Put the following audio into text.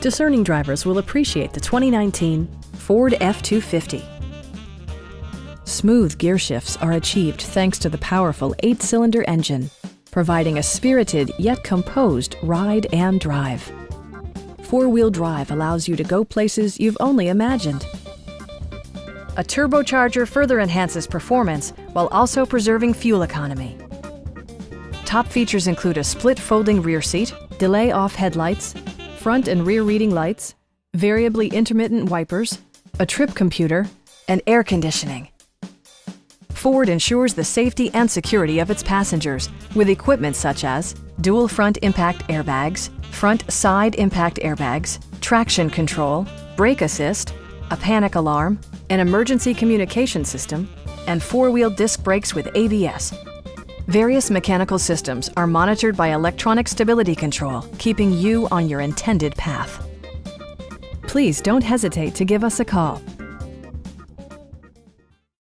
Discerning drivers will appreciate the 2019 Ford F-250. Smooth gear shifts are achieved thanks to the powerful 8-cylinder engine, providing a spirited yet composed ride and drive. Four-wheel drive allows you to go places you've only imagined. A turbocharger further enhances performance while also preserving fuel economy. Top features include a split folding rear seat, delay-off headlights, front and rear reading lights, variably intermittent wipers, a trip computer, and air conditioning. Ford ensures the safety and security of its passengers with equipment such as dual front impact airbags, front side impact airbags, traction control, brake assist, a panic alarm, an emergency communication system, and four-wheel disc brakes with ABS. Various mechanical systems are monitored by electronic stability control, keeping you on your intended path. Please don't hesitate to give us a call.